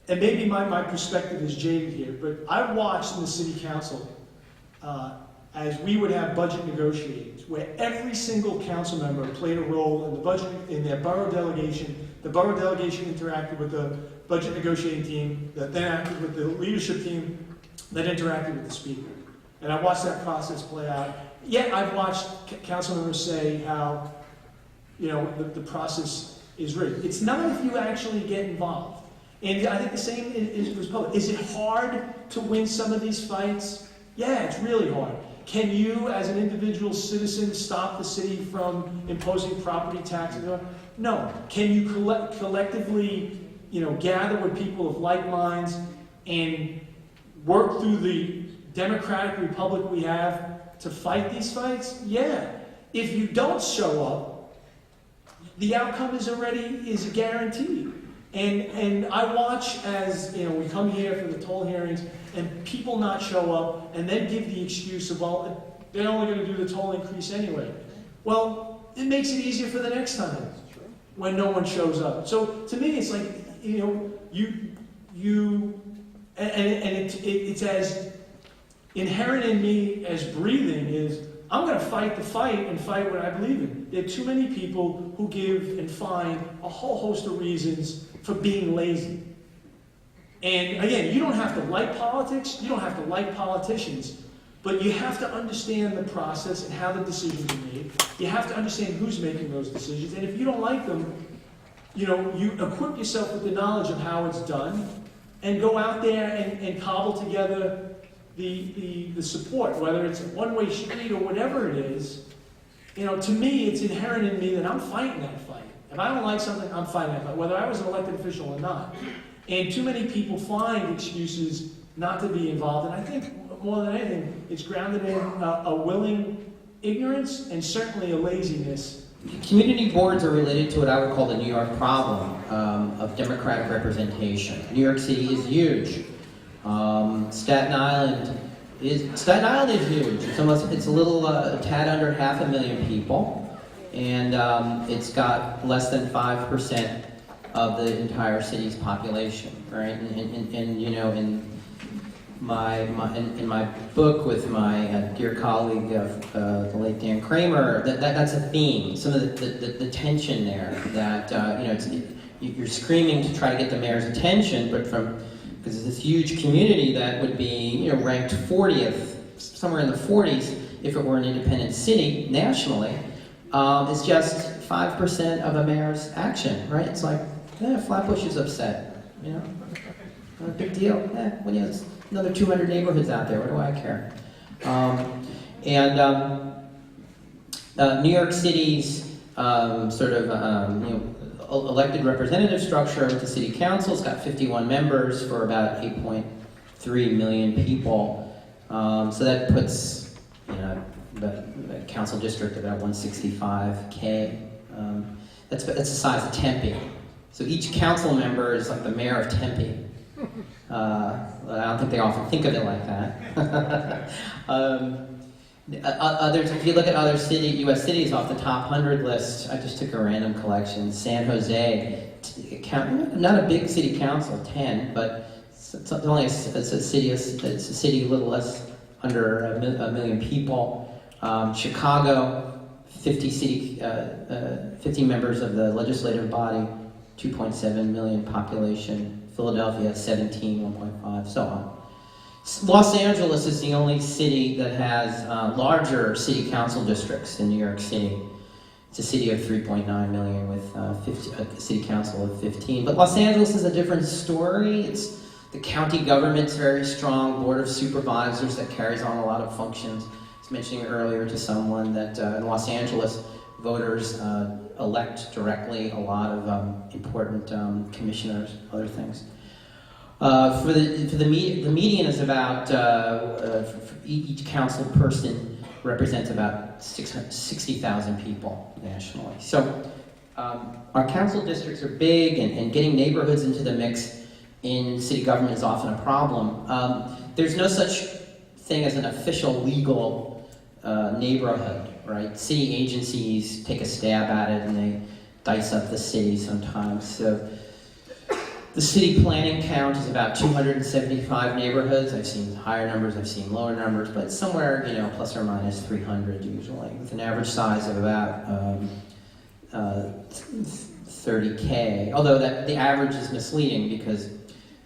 and maybe my perspective is jaded here, but I've watched in the city council as we would have budget negotiatings, where every single council member played a role in the budget, in their borough delegation. The borough delegation interacted with the budget negotiating team, that then acted with the leadership team, that interacted with the speaker. And I watched that process play out. Yet I've watched council members say how, the process is rigged. It's not if you actually get involved. And I think the same was public. Is it hard to win some of these fights? Yeah, it's really hard. Can you, as an individual citizen, stop the city from imposing property taxes? No. Can you collectively, gather with people of like minds and work through the democratic republic we have to fight these fights? Yeah. If you don't show up, the outcome is a guarantee. And I watch as, we come here for the toll hearings and people not show up and then give the excuse of, well, they're only going to do the toll increase anyway. Well, it makes it easier for the next time when no one shows up. So to me, it's like, it's as inherent in me as breathing is, I'm going to fight the fight and fight what I believe in. There are too many people who give and find a whole host of reasons for being lazy. And again, you don't have to like politics, you don't have to like politicians, but you have to understand the process and how the decisions are made. You have to understand who's making those decisions. And if you don't like them, you equip yourself with the knowledge of how it's done and go out there and cobble together the support, whether it's a one-way street or whatever it is. To me, it's inherent in me that I'm fighting that fight. If I don't like something, I'm fighting that fight, whether I was an elected official or not. And too many people find excuses not to be involved. And I think more than anything, it's grounded in a willing ignorance and certainly a laziness. Community boards are related to what I would call the New York problem of democratic representation. New York City is huge. Staten Island is huge. It's a little a tad under 500,000 people, and it's got less than 5% of the entire city's population, right? And in my book with my dear colleague, the late Dan Kramer, that's a theme. Some of the tension there that you're screaming to try to get the mayor's attention, but because it's this huge community that would be ranked 40th, somewhere in the 40s, if it were an independent city nationally, is just 5% of a mayor's action, right? It's like, Flatbush is upset, not a big deal. There's another 200 neighborhoods out there, what do I care? New York City's elected representative structure with the city council. It's got 51 members for about 8.3 million people. So that puts the council district about 165K. That's the size of Tempe. So each council member is like the mayor of Tempe. I don't think they often think of it like that. If you look at other U.S. cities off the top 100 list, I just took a random collection. San Jose, not a big city council, 10, but it's only a city a little less under a million people. Chicago, 50 members of the legislative body, 2.7 million population. Philadelphia, 17, 1.5, so on. Los Angeles is the only city that has larger city council districts than New York City. It's a city of 3.9 million with a city council of 15. But Los Angeles is a different story. The county government's very strong, board of supervisors that carries on a lot of functions. I was mentioning earlier to someone that in Los Angeles, voters elect directly a lot of important commissioners, other things. The median is about each council person represents about 60,000 people nationally. So our council districts are big, and getting neighborhoods into the mix in city government is often a problem. There's no such thing as an official legal neighborhood, right? City agencies take a stab at it and they dice up the city sometimes. So the city planning count is about 275 neighborhoods. I've seen higher numbers, I've seen lower numbers, but somewhere, plus or minus 300 usually, with an average size of about 30K. Although the average is misleading because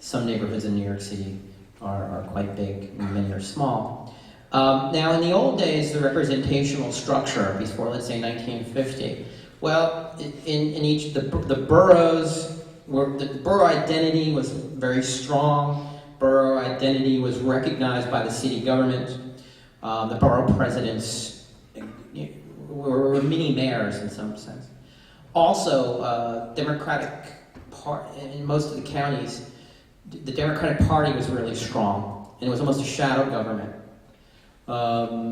some neighborhoods in New York City are quite big and many are small. Now, in the old days, the representational structure, before, let's say, 1950, well, in each, the boroughs, the borough identity was very strong. Borough identity was recognized by the city government. The borough presidents were mini mayors in some sense. Also, Democratic in most of the counties, the Democratic Party was really strong, and it was almost a shadow government.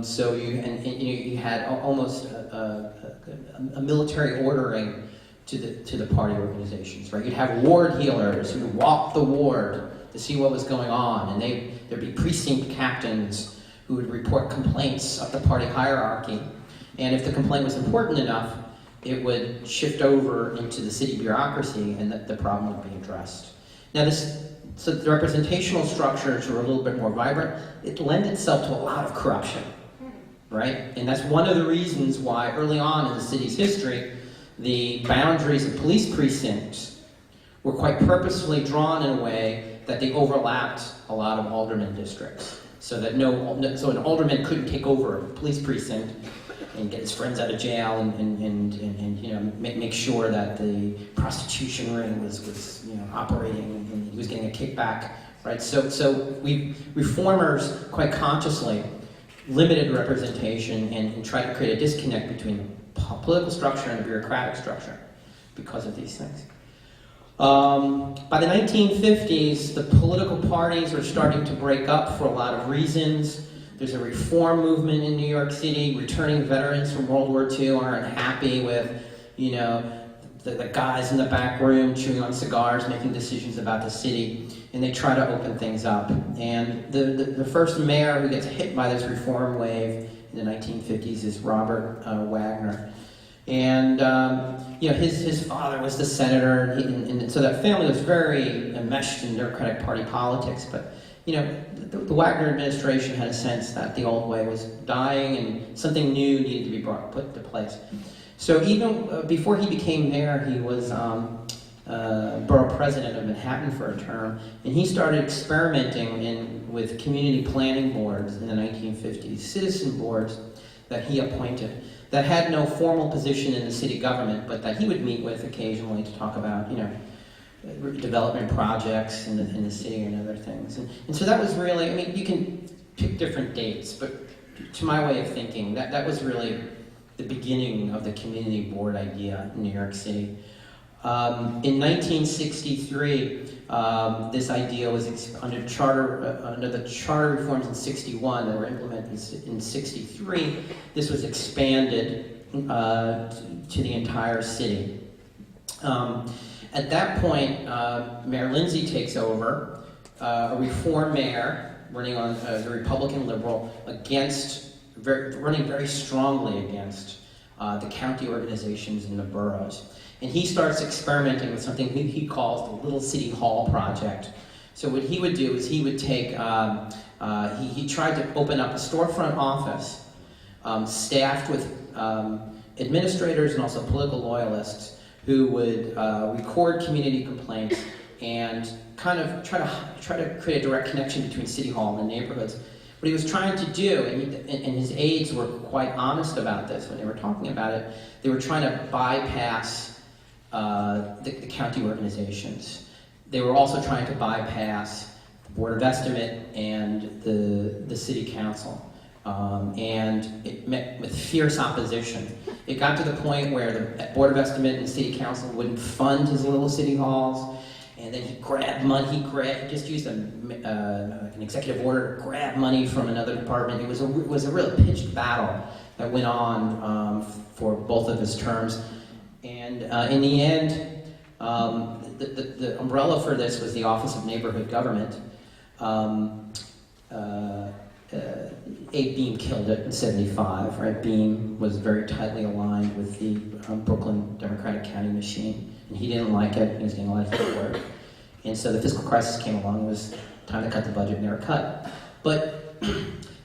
So you had almost a military ordering to the party organizations, right? You'd have ward healers who would walk the ward to see what was going on, and there'd be precinct captains who would report complaints up the party hierarchy, and if the complaint was important enough, it would shift over into the city bureaucracy, and the problem would be addressed. Now so the representational structures were a little bit more vibrant. It lent itself to a lot of corruption, right? And that's one of the reasons why early on in the city's history, the boundaries of police precincts were quite purposefully drawn in a way that they overlapped a lot of alderman districts, so that so an alderman couldn't take over a police precinct and get his friends out of jail and you know, make sure that the prostitution ring was you know, operating and he was getting a kickback, right? So reformers quite consciously limited representation and tried to create a disconnect between the political structure and the bureaucratic structure because of these things. By the 1950s, the political parties were starting to break up for a lot of reasons. There's a reform movement in New York City. Returning veterans from World War II aren't happy with, you know, the guys in the back room chewing on cigars, making decisions about the city, and they try to open things up. And the first mayor who gets hit by this reform wave in the 1950s is Robert Wagner. And you know, his father was the senator, and so that family was very enmeshed in Democratic Party politics. But you know, the Wagner administration had a sense that the old way was dying and something new needed to be put into place. So even before he became mayor, he was borough president of Manhattan for a term, and he started experimenting with community planning boards in the 1950s, citizen boards that he appointed, that had no formal position in the city government, but that he would meet with occasionally to talk about, you know, development projects in the city and other things. And so that was really, I mean, you can pick different dates, but to my way of thinking, that was really the beginning of the community board idea in New York City. In 1963, this idea was under the charter reforms in 61 that were implemented in 63. This was expanded to the entire city. At that point, Mayor Lindsay takes over, a reform mayor running on the Republican Liberal running very strongly against the county organizations in the boroughs. And he starts experimenting with something he calls the Little City Hall Project. So what he would do is he would take, he tried to open up a storefront office staffed with administrators and also political loyalists who would record community complaints and kind of try to create a direct connection between City Hall and the neighborhoods. What he was trying to do, and his aides were quite honest about this when they were talking about it, they were trying to bypass the county organizations. They were also trying to bypass the Board of Estimate and the City Council. And it met with fierce opposition. It got to the point where the Board of Estimate and City Council wouldn't fund his little city halls, and then he grabbed money. He just used an executive order to grab money from another department. It was a real pitched battle that went on for both of his terms. And in the end, the umbrella for this was the Office of Neighborhood Government. Abe Beame killed it in '75, right? Beame was very tightly aligned with the Brooklyn Democratic County machine, and he didn't like it. He was getting a lot of heat for it. And so the fiscal crisis came along. It was time to cut the budget, and they were cut. But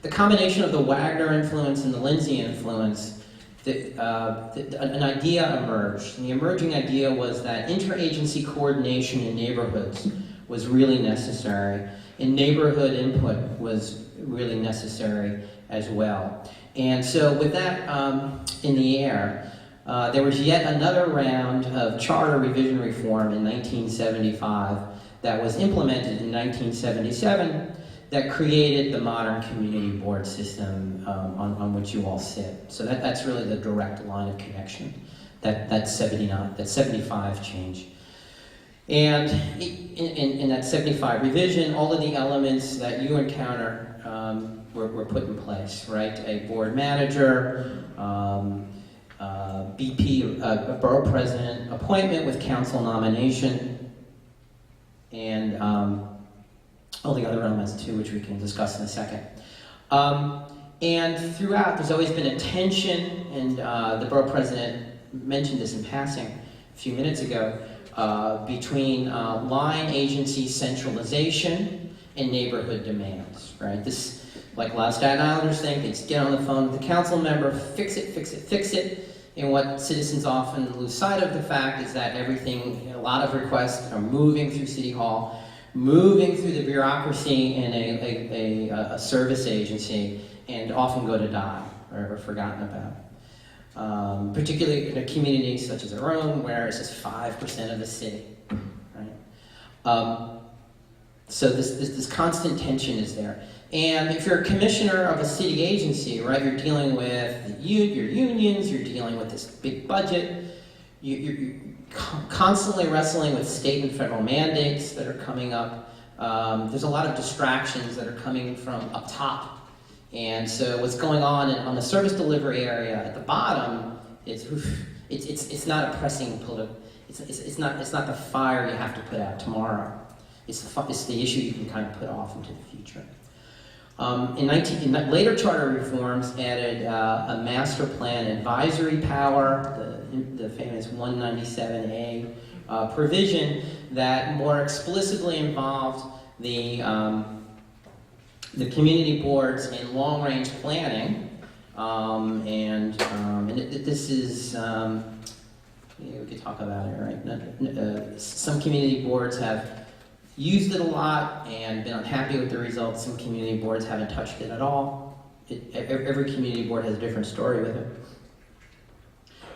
the combination of the Wagner influence and the Lindsay influence, an idea emerged. And the emerging idea was that interagency coordination in neighborhoods was really necessary, and neighborhood input was really necessary as well. And so with that in the air, there was yet another round of charter revision reform in 1975 that was implemented in 1977 that created the modern community board system on which you all sit. So that's really the direct line of connection, that 75 change. And in that 75 revision, all of the elements that you encounter were put in place, right? A board manager, BP, a borough president appointment with council nomination, and all the other elements too, which we can discuss in a second. And throughout, there's always been a tension, and the borough president mentioned this in passing a few minutes ago, between line agency centralization and neighborhood demands, right? This, like a lot of Staten Islanders think, they just get on the phone with the council member, fix it, fix it, fix it. And what citizens often lose sight of the fact is that everything, a lot of requests are moving through City Hall, moving through the bureaucracy in a service agency, and often go to die or are forgotten about. Particularly in a community such as our own, where it's just 5% of the city, right? So this constant tension is there. And if you're a commissioner of a city agency, right, you're dealing with your unions, you're dealing with this big budget, you're constantly wrestling with state and federal mandates that are coming up. There's a lot of distractions that are coming from up top. And so what's going on the service delivery area at the bottom is it's not a pressing it's not the fire you have to put out tomorrow. It's the issue you can kind of put off into the future. Later charter reforms added a master plan advisory power, the famous 197A provision that more explicitly involved the community boards in long-range planning, this is, we could talk about it, right? Some community boards have used it a lot and been unhappy with the results. Some community boards haven't touched it at all. Every community board has a different story with it.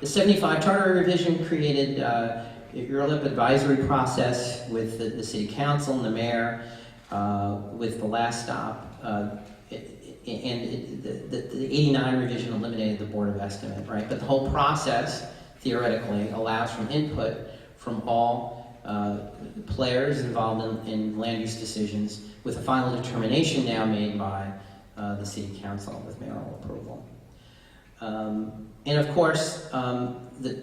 The 75 charter revision created a URLIP advisory process with the city council and the mayor, with the last stop, the 89 revision eliminated the Board of Estimate, right? But the whole process, theoretically, allows for input from all players involved in land use decisions, with a final determination now made by the City Council with mayoral approval. And of course, the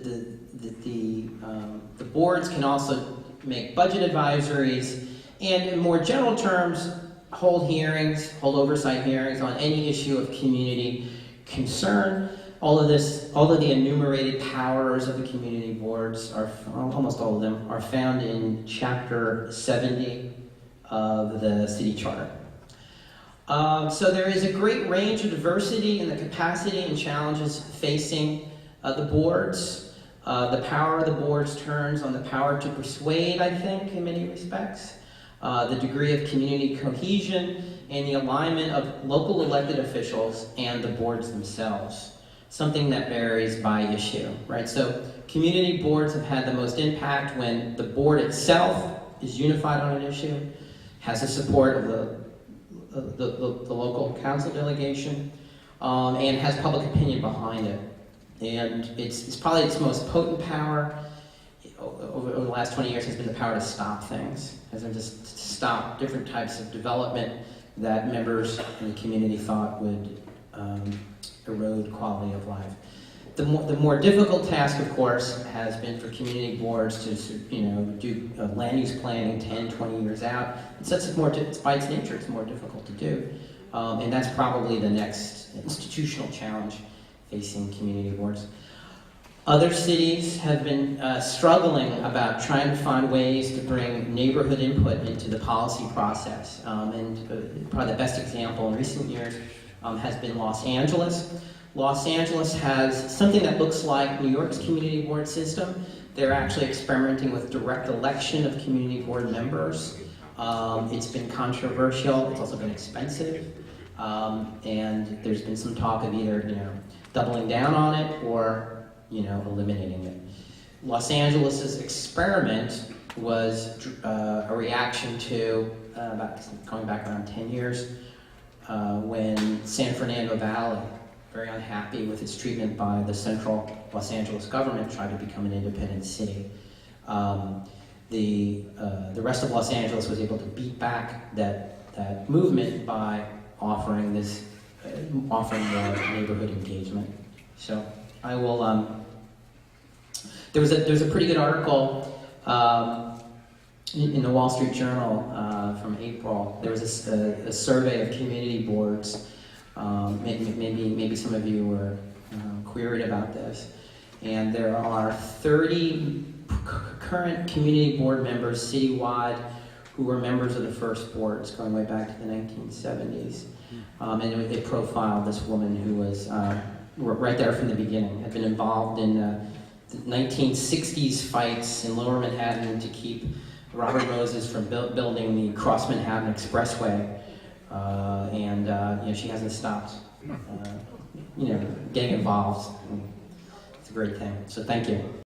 boards can also make budget advisories, and in more general terms, hold oversight hearings on any issue of community concern. All of the enumerated powers of the community boards almost all of them are found in Chapter 70 of the City Charter. So there is a great range of diversity in the capacity and challenges facing the boards. The power of the boards turns on the power to persuade, I think, in many respects. The degree of community cohesion and the alignment of local elected officials and the boards themselves. Something that varies by issue, right? So community boards have had the most impact when the board itself is unified on an issue, has the support of the local council delegation, and has public opinion behind it. And it's probably its most potent power over the last 20 years has been the power to stop things, has been just to stop different types of development that members in the community thought would erode quality of life. The more difficult task, of course, has been for community boards to do land use planning 10, 20 years out. It's by its nature, it's more difficult to do. And that's probably the next institutional challenge facing community boards. Other cities have been struggling about trying to find ways to bring neighborhood input into the policy process. And probably the best example in recent years has been Los Angeles. Los Angeles has something that looks like New York's community board system. They're actually experimenting with direct election of community board members. It's been controversial. It's also been expensive. And there's been some talk of either, doubling down on it or, eliminating it. Los Angeles' experiment was a reaction to, going back around 10 years, when San Fernando Valley, very unhappy with its treatment by the central Los Angeles government, tried to become an independent city. The rest of Los Angeles was able to beat back that movement by offering more neighborhood engagement. So I will. There's a pretty good article in the Wall Street Journal from April. There was a survey of community boards. Maybe some of you were queried about this, and there are 30 current community board members citywide who were members of the first boards going way back to the 1970s. And they profiled this woman who was right there from the beginning, had been involved in the 1960s fights in Lower Manhattan to keep Robert Moses from building the Cross Manhattan Expressway. And she hasn't stopped, getting involved. It's a great thing. So thank you.